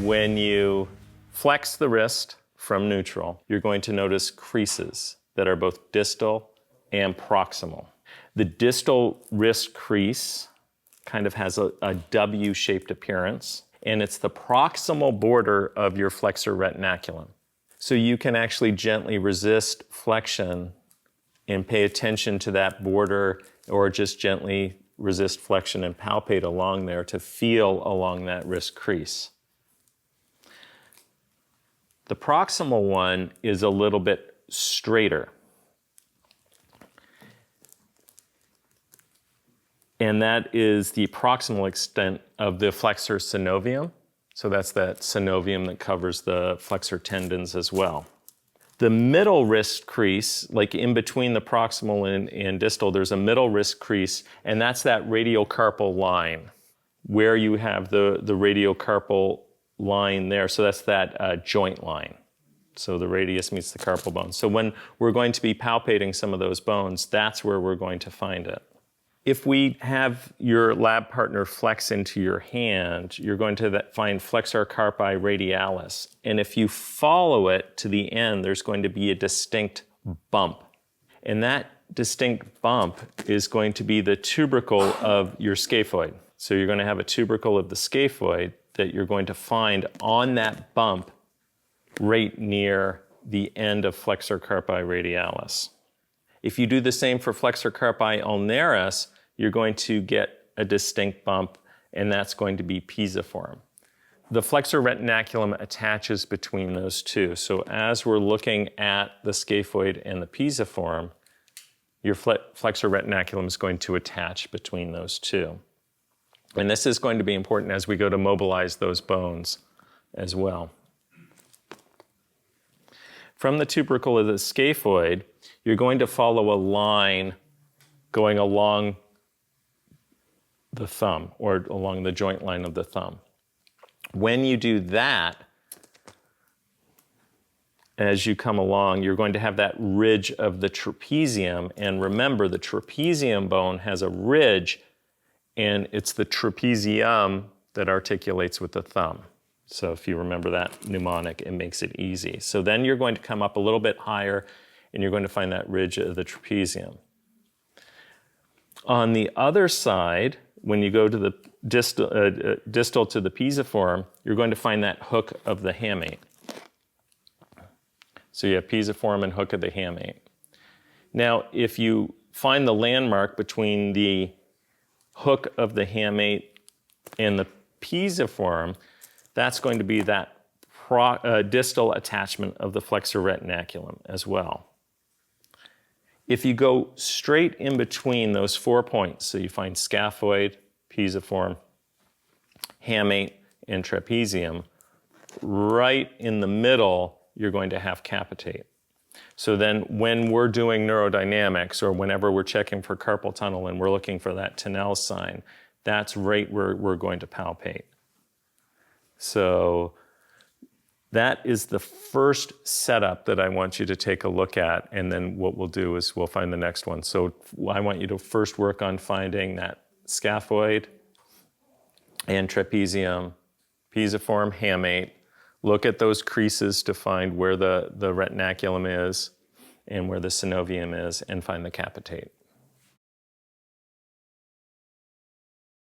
When you flex the wrist from neutral, you're going to notice creases that are both distal and proximal. The distal wrist crease kind of has a W-shaped appearance, and it's the proximal border of your flexor retinaculum. So you can actually gently resist flexion and pay attention to that border, or just gently resist flexion and palpate along there to feel along that wrist crease. The proximal one is a little bit straighter. And that is the proximal extent of the flexor synovium. So that's that synovium that covers the flexor tendons as well. The middle wrist crease, like in between the proximal and distal, there's a middle wrist crease, and that's that radial carpal line, where you have the radial carpal line there. So that's that joint line. So the radius meets the carpal bone. So when we're going to be palpating some of those bones, that's where we're going to find it. If we have your lab partner flex into your hand, you're going to find flexor carpi radialis. And if you follow it to the end, there's going to be a distinct bump. And that distinct bump is going to be the tubercle of your scaphoid. So you're going to have a tubercle of the scaphoid that you're going to find on that bump right near the end of flexor carpi radialis. If you do the same for flexor carpi ulnaris, you're going to get a distinct bump, and that's going to be pisiform. The flexor retinaculum attaches between those two. So as we're looking at the scaphoid and the pisiform, your flexor retinaculum is going to attach between those two. And this is going to be important as we go to mobilize those bones as well. From the tubercle of the scaphoid, you're going to follow a line going along the thumb, or along the joint line of the thumb. When you do that, as you come along, you're going to have that ridge of the trapezium. And remember, the trapezium bone has a ridge, and it's the trapezium that articulates with the thumb. So if you remember that mnemonic, it makes it easy. So then you're going to come up a little bit higher, and you're going to find that ridge of the trapezium. On the other side, when you go to the distal to the pisiform, you're going to find that hook of the hamate. So you have pisiform and hook of the hamate. Now, if you find the landmark between the hook of the hamate and the pisiform, that's going to be that distal attachment of the flexor retinaculum as well. If you go straight in between those 4 points, so you find scaphoid, pisiform, hamate, and trapezium, right in the middle, you're going to have capitate. So then when we're doing neurodynamics, or whenever we're checking for carpal tunnel and we're looking for that Canal sign, that's right where we're going to palpate. So that is the first setup that I want you to take a look at, and then what we'll do is we'll find the next one. So I want you to first work on finding that scaphoid and trapezium, pisiform, hamate. Look at those creases to find where the retinaculum is and where the synovium is, and find the capitate.